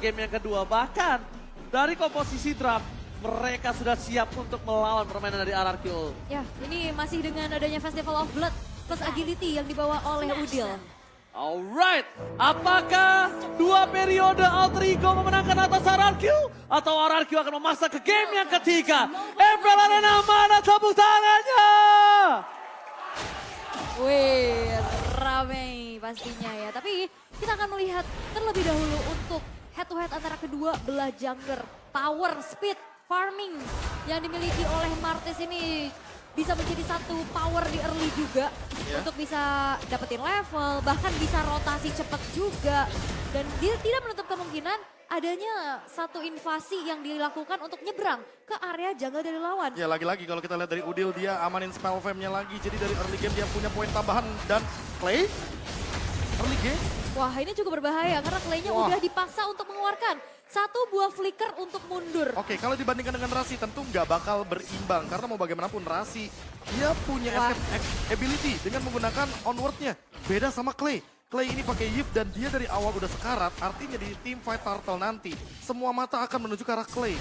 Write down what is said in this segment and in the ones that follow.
game yang kedua. Bahkan dari komposisi draft, mereka sudah siap untuk melawan permainan dari RRQ. Ya, ini masih dengan adanya Festival of Blood plus Agility yang dibawa oleh Udil. Alright, apakah dua periode Alter Ego memenangkan atas RRQ? Atau RRQ akan memaksa ke game yang ketiga? MPL Arena, mana tepuk tangannya? Wih, ramai pastinya ya. Tapi kita akan melihat terlebih dahulu untuk head to head antara kedua belah jungler. Power, speed, farming yang dimiliki oleh Martis ini bisa menjadi satu power di early juga untuk bisa dapetin level, bahkan bisa rotasi cepat juga. Dan dia tidak menutup kemungkinan adanya satu invasi yang dilakukan untuk nyebrang ke area jungle dari lawan. Ya lagi-lagi kalau kita lihat dari Udil, dia amanin spell fam-nya lagi. Jadi dari early game dia punya poin tambahan. Dan Clay, early game. Wah, ini cukup berbahaya karena Clay-nya udah dipaksa untuk mengeluarkan satu buah flicker untuk mundur. Oke, kalau dibandingkan dengan Rasi tentu nggak bakal berimbang. Karena mau bagaimanapun Rasi, dia punya escape ability dengan menggunakan onward-nya. Beda sama Clay. Clay ini pakai Yip dan dia dari awal udah sekarat. Artinya di team fight Turtle nanti, semua mata akan menuju ke arah Clay.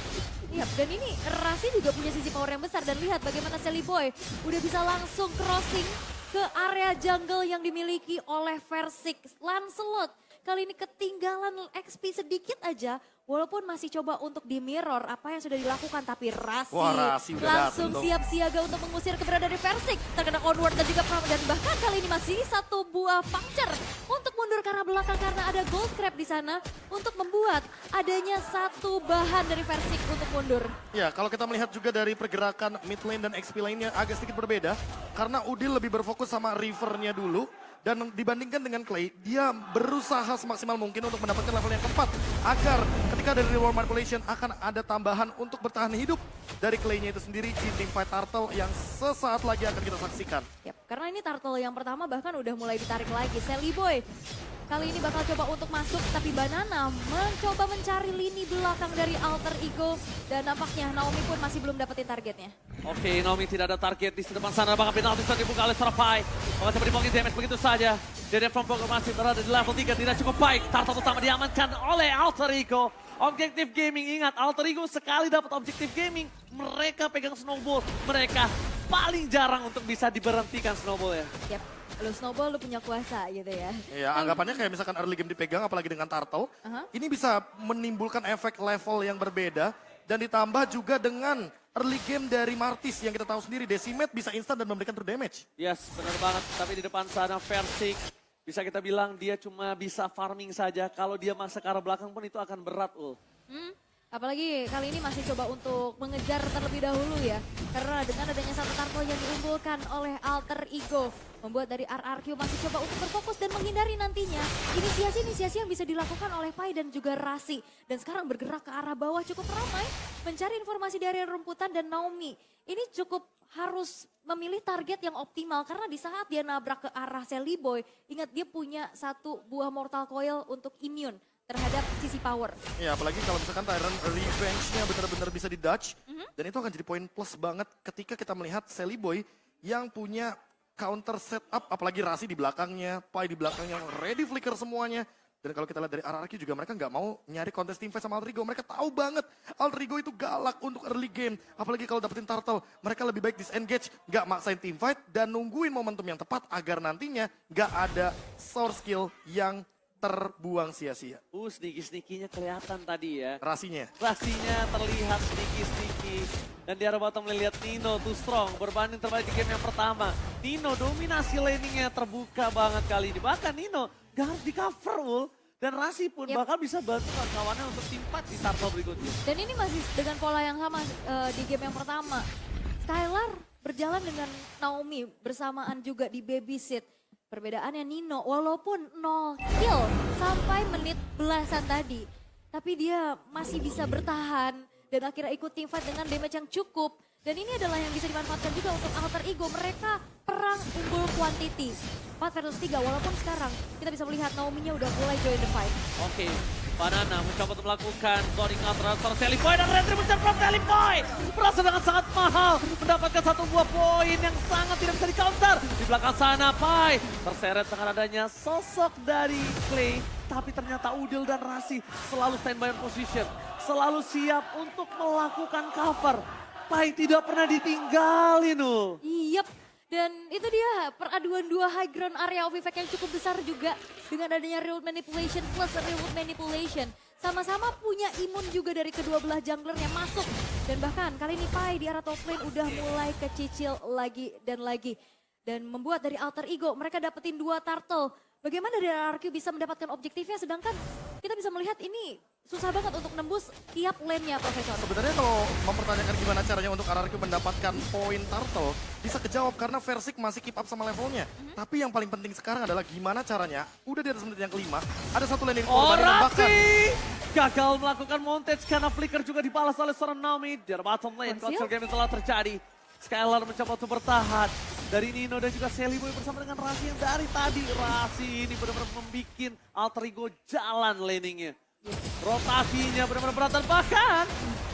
Iya, dan ini Rasi juga punya sisi power yang besar. Dan lihat bagaimana Sally Boy udah bisa langsung crossing ke area jungle yang dimiliki oleh Versik. Lancelot kali ini ketinggalan XP sedikit aja. Walaupun masih coba untuk di mirror apa yang sudah dilakukan. Tapi Rasi udah langsung siap siaga untuk mengusir keberadaan dari Versik. Terkena onward dan juga pram. Dan bahkan kali ini masih satu buah puncture untuk mundur ke arah belakang. Karena ada gold crab di sana untuk membuat adanya satu bahan dari Versik untuk mundur. Ya, kalau kita melihat juga dari pergerakan mid lane dan XP lainnya agak sedikit berbeda. Karena Udil lebih berfokus sama rivernya dulu. Dan dibandingkan dengan Clay, dia berusaha semaksimal mungkin untuk mendapatkan level yang keempat. Agar ketika dari reward manipulation akan ada tambahan untuk bertahan hidup dari Clay-nya itu sendiri di teamfight Turtle yang sesaat lagi akan kita saksikan. Yap, karena ini Turtle yang pertama bahkan udah mulai ditarik lagi. Sally Boy kali ini bakal coba untuk masuk, tapi Banana mencoba mencari lini belakang dari Alter Ego. Dan nampaknya Naomi pun masih belum dapetin targetnya. Oke, Naomi tidak ada target di depan sana. Bahkan penalti sudah dibuka oleh Survive. Bahkan seperti mungkin damage begitu saja. Dari from Poker masih berada di level 3, tidak cukup baik. Turtle utama diamankan oleh Alter Ego. Objektif Gaming, ingat Alter Ego sekali dapat Objektif Gaming, mereka pegang Snowball. Mereka paling jarang untuk bisa diberhentikan Snowball ya. Yap, lu Snowball lu punya kuasa gitu ya. Ya, anggapannya kayak misalkan early game dipegang apalagi dengan Turtle. Ini bisa menimbulkan efek level yang berbeda. Dan ditambah juga dengan early game dari Martis yang kita tahu sendiri. Decimate bisa instan dan memberikan true damage. Yes, benar banget. Tapi di depan sana Versik, bisa kita bilang dia cuma bisa farming saja. Kalau dia masuk ke arah belakang pun itu akan berat, Ul. Apalagi kali ini masih coba untuk mengejar terlebih dahulu ya. Karena dengan adanya satu Turtle yang diunggulkan oleh Alter Ego, membuat dari RRQ masih coba untuk berfokus dan menghindari nantinya inisiasi-inisiasi yang bisa dilakukan oleh Pai dan juga Rasi. Dan sekarang bergerak ke arah bawah cukup ramai, mencari informasi dari rumputan dan Naomi. Ini cukup harus memilih target yang optimal karena di saat dia nabrak ke arah Sally Boy, ingat dia punya satu buah Mortal Coil untuk immune terhadap sisi power. Ya, apalagi kalau misalkan Tyrant revenge-nya benar-benar bisa di-dodge. Dan itu akan jadi poin plus banget ketika kita melihat Sally Boy yang punya counter setup, apalagi Rasi di belakangnya, Pai di belakangnya, ready flicker semuanya. Dan kalau kita lihat dari RRQ juga mereka nggak mau nyari kontes teamfight sama Alter Ego. Mereka tahu banget Alter Ego itu galak untuk early game. Apalagi kalau dapetin Turtle, mereka lebih baik disengage, nggak maksain teamfight dan nungguin momentum yang tepat agar nantinya nggak ada source skill yang terbuang sia-sia. Sneaky-sneaky-nya kelihatan tadi ya. Rasinya terlihat sneaky-sneaky. Dan di arah bottom melihat Nino too strong. Berbanding terbalik di game yang pertama. Nino dominasi laningnya terbuka banget kali ini. Bahkan Nino gak harus di cover, Ul. Dan Rasi pun bakal bisa bantu kawannya untuk timpat di Turtle berikutnya. Dan ini masih dengan pola yang sama di game yang pertama. Skylar berjalan dengan Naomi bersamaan juga di babysit. Perbedaannya Nino walaupun 0 kill sampai menit belasan tadi. Tapi dia masih bisa bertahan dan akhirnya ikut teamfight dengan damage yang cukup. Dan ini adalah yang bisa dimanfaatkan juga untuk Alter Ego. Mereka perang unggul quantity. 4 versus 3 walaupun sekarang kita bisa melihat Naomi-nya udah mulai join the fight. Oke, Banana mencoba untuk melakukan zoning out terhadap seorang Telepoy dan retribution from Telepoy. Berasa dengan sangat mahal mendapatkan satu buah poin yang sangat tidak bisa di-counter. Di belakang sana Pai terseret dengan adanya sosok dari Clay. Tapi ternyata Udil dan Rasi selalu standby position. Selalu siap untuk melakukan cover. Pai tidak pernah ditinggalin loh. Yep. Dan itu dia peraduan dua high ground area of effect yang cukup besar juga. Dengan adanya real manipulation plus real manipulation. Sama-sama punya imun juga dari kedua belah junglernya masuk. Dan bahkan kali ini Pai di arah top lane udah mulai kecicil lagi dan lagi. Dan membuat dari Alter Ego mereka dapetin 2 turtle. Bagaimana dari RRQ bisa mendapatkan objektifnya sedangkan kita bisa melihat ini susah banget untuk nembus tiap lane-nya Profesor. Sebenarnya kalau mempertanyakan gimana caranya untuk RRQ mendapatkan poin turtle, bisa kejawab karena Versik masih keep up sama levelnya. Tapi yang paling penting sekarang adalah gimana caranya, udah di atas menit yang kelima, ada satu lane yang korban yang bahkan gagal melakukan montage karena flicker juga dibalas oleh seorang Naomi. Di bottom lane, Conceal Game telah terjadi. Skylar mencoba untuk bertahan. Dari Nino dan juga Seliboy bersama dengan Rasi yang dari tadi. Rasi ini benar-benar membuat Alter Ego jalan laningnya. Rotasinya benar-benar berat dan bahkan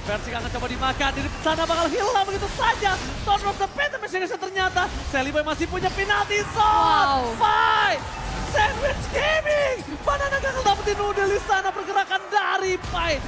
Versik akan coba dimakan. Di sana bakal hilang begitu saja. Storm of the Phantom ternyata Seliboy masih punya penalty zone. Fight! Sandwich Gaming! Banana gagal dapetin Udel di sana pergerakan dari Pai.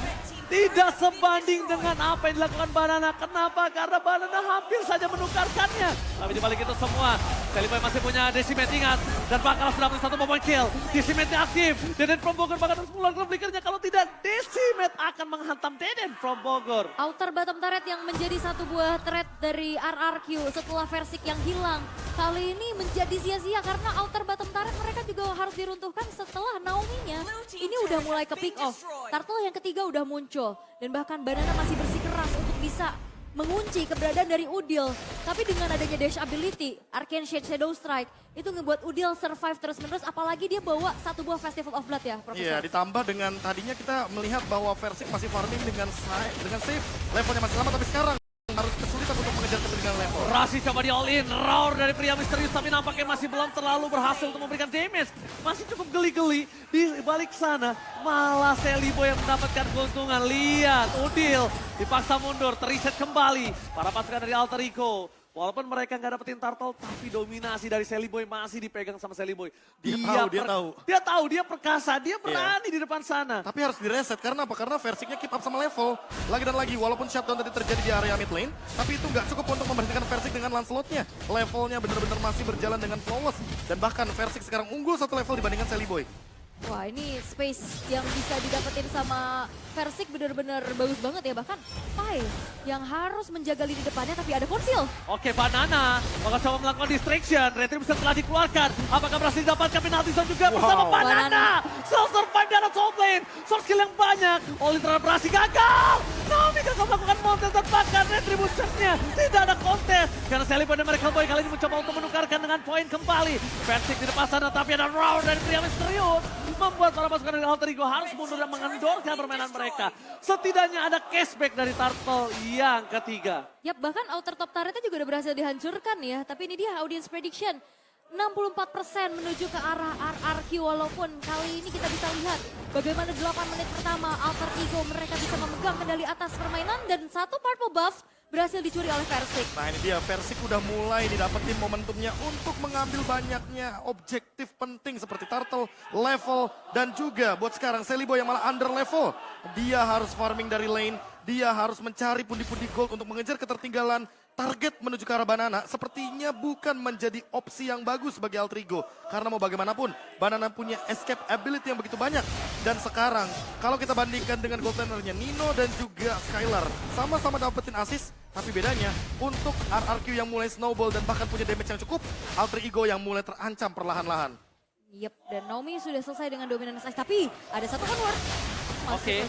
Tidak sebanding dengan apa yang dilakukan Banana. Kenapa? Karena Banana hampir saja menukarkannya. Tapi dibalik itu semua, Seliboy masih punya Decimate ingat. Dan bakal sudah satu point kill. Decimate-nya aktif. Deden from Bogor bakal terus mengeluarkan flickernya. Kalau tidak, Decimate akan menghantam Deden from Bogor. Outer bottom turret yang menjadi satu buah threat dari RRQ setelah Versik yang hilang. Kali ini menjadi sia-sia karena outer bottom turret mereka juga harus diruntuhkan setelah Naomi-nya. Ini udah mulai ke pick off. Turtle yang ketiga udah muncul. Dan bahkan Banana masih bersikeras untuk bisa mengunci keberadaan dari Udil. Tapi dengan adanya dash ability, Arcane Shade Shadow Strike, itu ngebuat Udil survive terus-menerus. Apalagi dia bawa satu buah Festival of Blood ya, Profesor. Iya, ditambah dengan tadinya kita melihat bahwa Versik masih farming dengan safe, levelnya masih lama, tapi sekarang harus kesulitan untuk mengejar ketinggalan level. Rasi coba di all in, roar dari pria misterius tapi nampaknya masih belum terlalu berhasil untuk memberikan damage. Masih cukup geli-geli di balik sana. Malah Seliboy yang mendapatkan keuntungan. Lihat, Udil dipaksa mundur, teriset kembali. Para pasukan dari Alter Ego. Walaupun mereka nggak dapetin turtle, tapi dominasi dari Seliboy masih dipegang sama Seliboy. Dia tahu, dia perkasa, dia berani di depan sana. Tapi harus direset, karena apa? Karena Versiknya keep up sama level. Lagi dan lagi, walaupun shutdown tadi terjadi di area mid lane, tapi itu nggak cukup untuk memberhentikan Versik dengan Lancelotnya. Levelnya benar-benar masih berjalan dengan flawless. Dan bahkan Versik sekarang unggul 1 level dibandingkan Seliboy. Wah, ini space yang bisa didapetin sama Versik benar-benar bagus banget ya. Bahkan Pai yang harus menjaga lini depannya tapi ada Conceal. Oke, Banana bakal coba melakukan distraction. Retribution telah dikeluarkan. Apakah berhasil didapatkan penalti zone juga bersama Banana? Soul survive di arah top lane. Source skill yang banyak. All in terhadap Rasi gagal. Naomi gagal melakukan montes dan bahkan Retribution-nya tidak ada kontes. Karena Seliboy dan Miracle Boy kali ini mencoba untuk menukarkan dengan poin kembali. Versik di depan sana tapi ada round dari pria misterius. Membuat para pasukan dari Alter Ego harus mundur dan mengendorkan permainan mereka. Setidaknya ada cashback dari Turtle yang ketiga. Yap, bahkan outer top turretnya juga udah berhasil dihancurkan ya. Tapi ini dia audience prediction. 64% menuju ke arah RRQ walaupun kali ini kita bisa lihat bagaimana 8 menit pertama Alter Ego mereka bisa memegang kendali atas permainan dan satu purple buff berhasil dicuri oleh Versik. Nah ini dia, Versik udah mulai didapetin momentumnya untuk mengambil banyaknya objektif penting seperti turtle, level, dan juga buat sekarang Seliboy yang malah under level. Dia harus farming dari lane, dia harus mencari pundi-pundi gold untuk mengejar ketertinggalan. Target menuju ke arah Banana sepertinya bukan menjadi opsi yang bagus bagi Alter Ego. Karena mau bagaimanapun, Banana punya escape ability yang begitu banyak. Dan sekarang, kalau kita bandingkan dengan gold lanernya Nino dan juga Skylar, sama-sama dapetin assist. Tapi bedanya, untuk RRQ yang mulai snowball dan bahkan punya damage yang cukup, Alter Ego yang mulai terancam perlahan-lahan. Yep, dan Naomi sudah selesai dengan dominance ice. Tapi ada satu onward. Oke,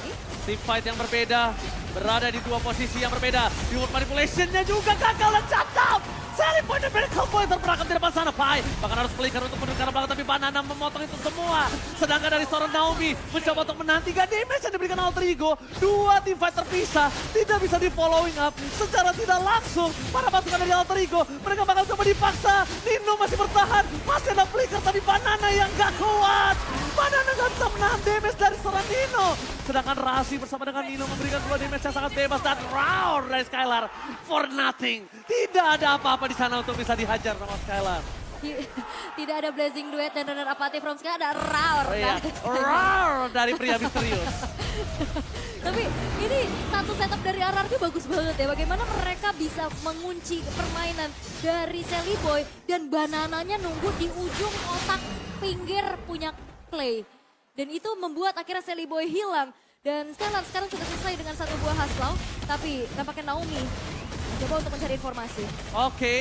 team fight yang berbeda, berada di dua posisi yang berbeda. Reward manipulation-nya juga gagal dan shutdown. Seliboy dan Miracle Boy terperangkap di depan sana. Pai bahkan harus flicker untuk menuju ke arah belakang, tapi Banana memotong itu semua. Sedangkan dari seorang Naomi mencoba untuk menantikan damage yang diberikan Alter Ego. Dua tim fight terpisah, tidak bisa di following up secara tidak langsung. Para pasukan dari Alter Ego, mereka bakal coba dipaksa. Nino masih bertahan, masih ada flicker, tapi Banana yang gak kuat. Banana gak bisa menahan menahan damage dari seorang Nino. Sedangkan Rasi bersama dengan Nino memberikan 2 damage yang sangat bebas. Dan round dari Skylar for nothing. Tidak ada apa-apa di sana untuk bisa dihajar sama Skylar. Tidak ada blazing duet dan runner apathy from Sky, ada roar. Iya, kan? roar dari pria misterius. Tapi ini satu setup dari RRQ bagus banget ya. Bagaimana mereka bisa mengunci permainan dari Sally Boy dan banananya nunggu di ujung otak pinggir punya Clay. Dan itu membuat akhirnya Sally Boy hilang. Dan Skylar sekarang sudah selesai dengan satu buah Haslau. Tapi tampaknya Naomi coba untuk mencari informasi. Oke,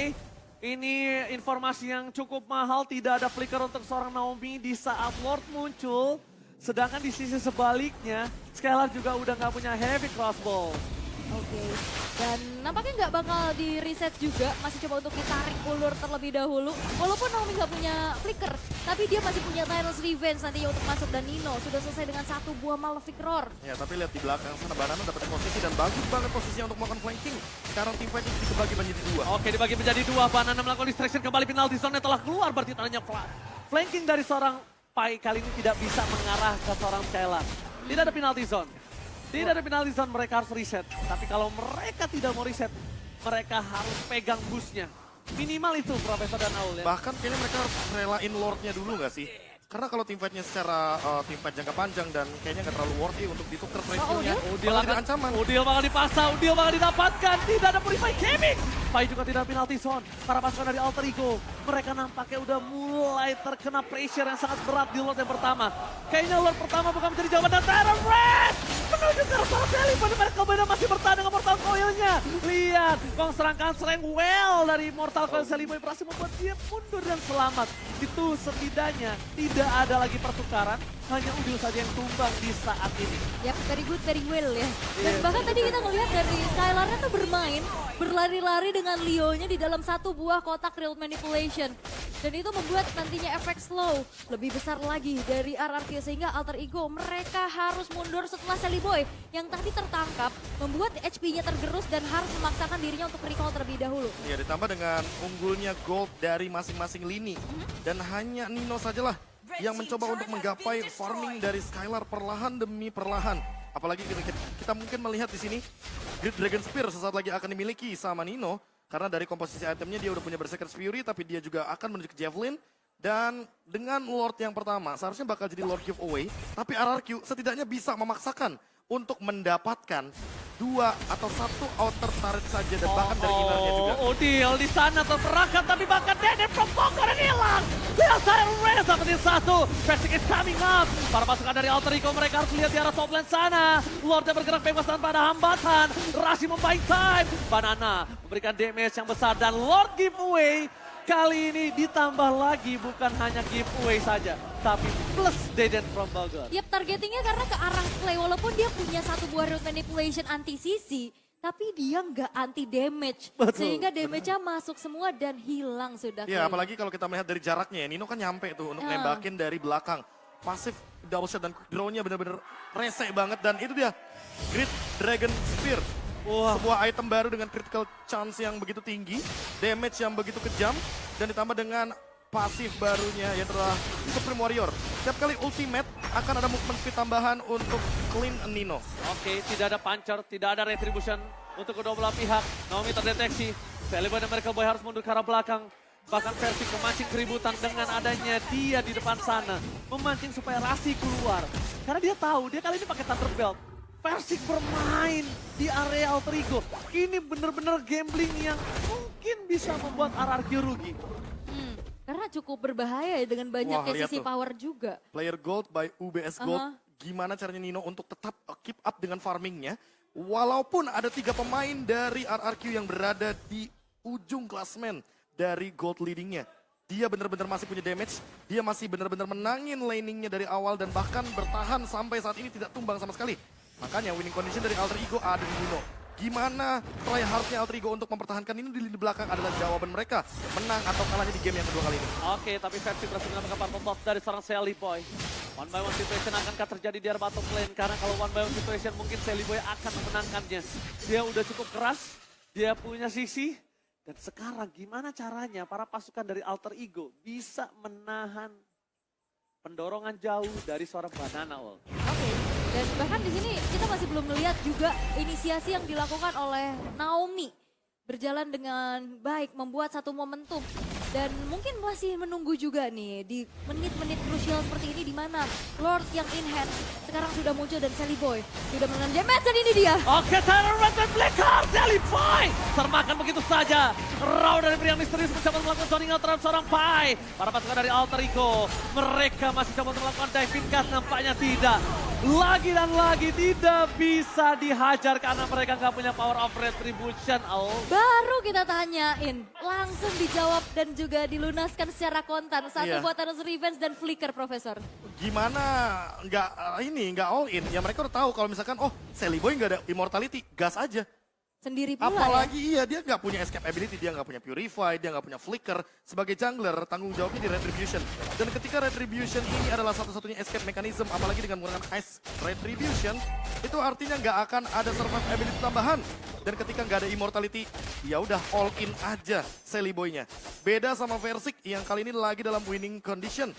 ini informasi yang cukup mahal. Tidak ada flicker untuk seorang Naomi di saat Lord muncul. Sedangkan di sisi sebaliknya, Skylar juga udah nggak punya heavy crossbow. Oke, dan nampaknya nggak bakal di reset juga, masih coba untuk ditarik ulur terlebih dahulu. Walaupun Naomi nggak punya flicker, tapi dia masih punya Tyrant's Revenge nantinya untuk masuk, dan Nino sudah selesai dengan satu buah Malefic Roar. Ya, tapi lihat di belakang sana Banana dapat posisi dan bagus banget posisinya untuk melakukan flanking. Sekarang tim fight ini dibagi menjadi 2. Oke, dibagi menjadi 2. Banana melakukan distraction kembali, penalty zone telah keluar, berarti tandanya flanking dari seorang Pai kali ini tidak bisa mengarah ke seorang Skylar. Tidak ada penalty zone. Tidak ada penalty zone, mereka harus reset. Tapi kalau mereka tidak mau reset, mereka harus pegang busnya. Minimal itu Profesor dan Aul ya. Bahkan kayaknya mereka harus relain Lordnya dulu nggak sih? Karena kalau tim fight-nya secara tim fight jangka panjang dan kayaknya nggak terlalu worthy untuk ditukar trade-nya. Udil Bakal tidak ancaman. Udil bakal dipaksa, Udil bakal didapatkan. Tidak ada Purify Gaming. Pai juga tidak penalty zone. Para pasukan dari Alter Ego, mereka nampaknya udah mulai terkena pressure yang sangat berat di Lord yang pertama. Kayaknya Lord pertama bukan menjadi jawaban, dan Tyrant Red menuju ke arah Sally. Mereka benar masih bertahan dengan Mortal Coil-nya. Lihat, Kong serangkan serang well dari Mortal Coil. Sally Boy berhasil membuat dia mundur dan selamat. Itu setidaknya tidak ada lagi pertukaran, hanya Udil saja yang tumbang di saat ini. Yap, very good, very well ya. Dan bahkan tadi kita ngelihat dari Skylar-nya tuh bermain, berlari-lari dengan Leo-nya di dalam satu buah kotak real manipulation. Dan itu membuat nantinya efek slow lebih besar lagi dari RRQ, sehingga Alter Ego mereka harus mundur setelah Sally Boy yang tadi tertangkap, membuat HP-nya tergerus dan harus memaksakan dirinya untuk recall terlebih dahulu. Ya, ditambah dengan unggulnya gold dari masing-masing lini. Dan hanya Nino sajalah yang mencoba untuk menggapai farming dari Skylar perlahan demi perlahan. Apalagi kita mungkin melihat di sini Great Dragon Spear sesaat lagi akan dimiliki sama Nino. Karena dari komposisi itemnya dia udah punya Berserker's Fury, tapi dia juga akan menuju ke Javelin. Dan dengan Lord yang pertama seharusnya bakal jadi Lord giveaway. Tapi RRQ setidaknya bisa memaksakan untuk mendapatkan 2 atau 1 outer turret saja dan bahkan dari innernya juga. Udil di sana terperangkap, tapi bahkan Deden from Bogor yang hilang. Lihat Tyrant Red dapetin 1. Basic is coming up. Para pasukan dari Alter Ego mereka harus lihat di arah top lane sana. Lordnya bergerak bebas tanpa ada hambatan. Rasi membaik time. Banana memberikan damage yang besar dan Lord giveaway. Kali ini ditambah lagi bukan hanya giveaway saja, tapi plus Deden from Bogor. Yap, targetingnya karena ke arah Clay, walaupun dia punya satu buah root manipulation anti CC, tapi dia nggak anti damage. Betul. Sehingga damage-nya masuk semua dan hilang sudah. Ya, Clay. apalagi kalau kita melihat dari jaraknya ya, Nino kan nyampe tuh untuk nembakin dari belakang. Pasif double shot dan quick draw-nya bener-bener rese banget, dan itu dia Great Dragon Spear. Sebuah item baru dengan critical chance yang begitu tinggi, damage yang begitu kejam, dan ditambah dengan pasif barunya yang adalah Supreme Warrior. Setiap kali ultimate akan ada movement speed tambahan untuk clean Nino. Oke, tidak ada puncher, tidak ada retribution untuk kedua belah pihak. Naomi terdeteksi, Sally Boy dan Miracle Boy harus mundur ke arah belakang. Bahkan Versi memancing keributan dengan adanya dia di depan sana. Memancing supaya Rasi keluar. Karena dia tahu, dia kali ini pakai Thunderbelt. Persik bermain di area Alter Ego. Ini benar-benar gambling yang mungkin bisa membuat RRQ rugi. Karena cukup berbahaya ya dengan banyaknya lihat sisi tuh. power juga. Player Gold by UBS Gold. Gimana caranya Nino untuk tetap keep up dengan farmingnya. Walaupun ada 3 pemain dari RRQ yang berada di ujung klasmen dari Gold leadingnya. Dia benar-benar masih punya damage. Dia masih benar-benar menangin laningnya dari awal dan bahkan bertahan sampai saat ini tidak tumbang sama sekali. Makanya winning condition dari Alter Ego ada di Nino. Gimana try hardnya Alter Ego untuk mempertahankan ini di lini belakang adalah jawaban mereka. Menang atau kalahnya di game yang kedua kali ini. Oke, tapi Versi berhasil mendapatkan part top dari seorang Sally Boy. One by one situation akankah terjadi di area bottom lane? Karena kalau one by one situation mungkin Sally Boy akan memenangkannya. Dia udah cukup keras, dia punya sisi. Dan sekarang gimana caranya para pasukan dari Alter Ego bisa menahan pendorongan jauh dari seorang Banana Ol. Oke. Dan bahkan di sini kita masih belum melihat juga inisiasi yang dilakukan oleh Naomi berjalan dengan baik, membuat satu momentum. Dan mungkin masih menunggu juga nih di menit-menit krusial seperti ini di mana Lord yang in hand sekarang sudah muncul dan Sally Boy sudah menelan damage dan ini dia. Oke, Tyler Red dan Blackheart, Jellyfy termakan begitu saja. Raw dari pria misterius mencoba melakukan zoning out terhadap seorang Pai. Para pasukan dari Alter Ego, mereka masih coba untuk melakukan diving cut, nampaknya tidak. Lagi dan lagi tidak bisa dihajar karena mereka nggak punya power of retribution. Oh. Baru kita tanyain, langsung dijawab dan juga dilunaskan secara kontan. Satu Iya. buat Thanos Revenge dan Flicker, Profesor. Gimana nggak all in? Ya mereka udah tahu kalau misalkan Sally Boy nggak ada immortality, gas aja. Sendiri pula Apalagi ya. dia nggak punya escape ability, dia nggak punya purify, dia nggak punya flicker. Sebagai jungler, tanggung jawabnya di retribution. Dan ketika retribution ini adalah satu-satunya escape mechanism, apalagi dengan menggunakan ice retribution, itu artinya nggak akan ada survive ability tambahan. Dan ketika nggak ada immortality, ya udah all in aja Sally Boy-nya. Beda sama Versik yang kali ini lagi dalam winning condition.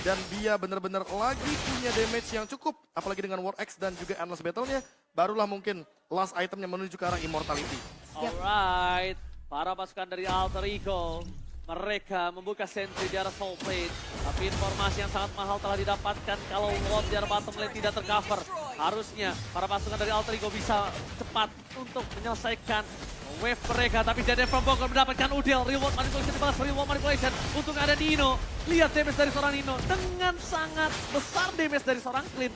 Dan dia benar-benar lagi punya damage yang cukup. Apalagi dengan War X dan juga Endless Battle-nya. Barulah mungkin last itemnya menuju ke arah Immortality. Alright, para pasukan dari Alter Ego, mereka membuka sentry di arah Soul Plate. Tapi informasi yang sangat mahal telah didapatkan kalau Lord di arah bottom lane tidak tercover. Harusnya para pasukan dari Alter Ego bisa cepat untuk menyelesaikan wave mereka. Tapi Jade from Bogor mendapatkan Udil. Reward manipulation dibalas reward manipulation. Untuk ada Nino. Lihat damage dari seorang Nino. Dengan sangat besar damage dari seorang Clint.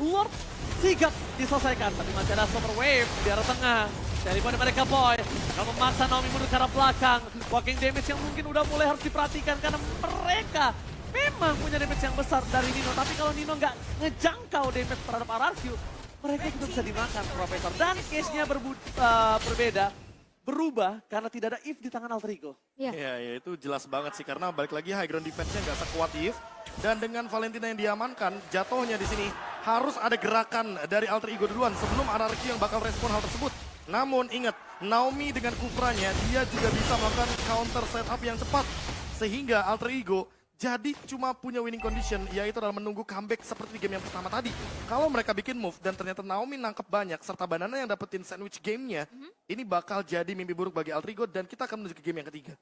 Lord sigap diselesaikan. Tapi masih ada super wave di arah tengah. Dari mereka Boy akan memaksa Naomi mundur ke arah belakang. Walking damage yang mungkin udah mulai harus diperhatikan. Karena mereka memang punya damage yang besar dari Nino. Tapi kalau Nino nggak ngejangkau damage terhadap RRQ, mereka juga bisa dimakan, Profesor. Dan case-nya berbeda. Berubah karena tidak ada If di tangan Alter Ego. Iya. Ya itu jelas banget sih karena balik lagi high ground defense-nya nggak sekuat If. Dan dengan Valentina yang diamankan, jatuhnya di sini harus ada gerakan dari Alter Ego duluan sebelum RRQ yang bakal respon hal tersebut. Namun ingat, Naomi dengan Kufranya dia juga bisa melakukan counter setup yang cepat. Sehingga Alter Ego jadi cuma punya winning condition, yaitu dalam menunggu comeback seperti di game yang pertama tadi. Kalau mereka bikin move dan ternyata Naomi nangkep banyak, serta Banana yang dapetin sandwich gamenya, ini bakal jadi mimpi buruk bagi Alter Ego dan kita akan menuju ke game yang ketiga.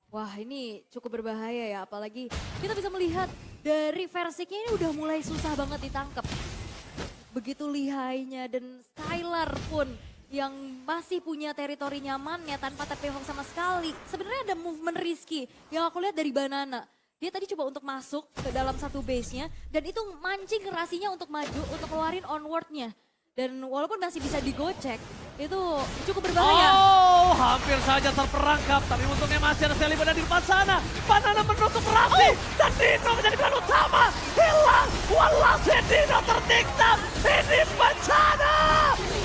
Wah, ini cukup berbahaya ya, apalagi kita bisa melihat dari Versiknya ini udah mulai susah banget ditangkap. Begitu lihainya dan Skylar pun yang masih punya teritori nyamannya tanpa TP Hawk sama sekali. Sebenarnya ada movement risky yang aku lihat dari Banana. Dia tadi coba untuk masuk ke dalam satu base-nya dan itu mancing Rasinya untuk maju, untuk keluarin onward-nya. Dan walaupun masih bisa digocek, itu cukup berbahaya. Oh, hampir saja terperangkap. Tapi untungnya masih ada Sally Boy di depan sana. Banana menutup Rasi. Dan Dino menjadi peran utama. Hilang. Walhasil Dino tertikam. Ini bencana.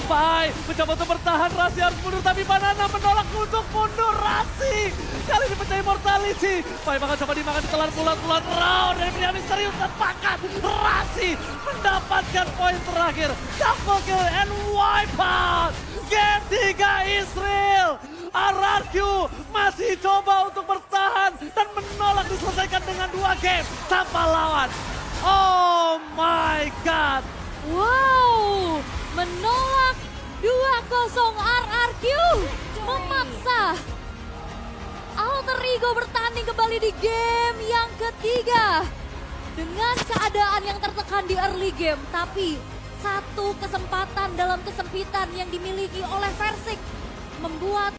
Pai mencoba untuk bertahan. Rasi harus mundur. Tapi Banana menolak untuk mundur. Rasi kali ini pecah immortality. Pai bakal coba dimakan ditelan bulat-bulat. Raw dari pria misterius terpakat. Rasi mendapatkan poin terakhir. Double kill and wipe out. Game 3 Israel. RRQ masih coba untuk bertahan dan menolak diselesaikan dengan 2 game tanpa lawan. Oh my god. Wow, menolak 2-0 RRQ. Memaksa Alter Ego bertanding kembali di game yang ketiga. Dengan keadaan yang tertekan di early game, tapi satu kesempatan dalam kesempitan yang dimiliki oleh Versik membuat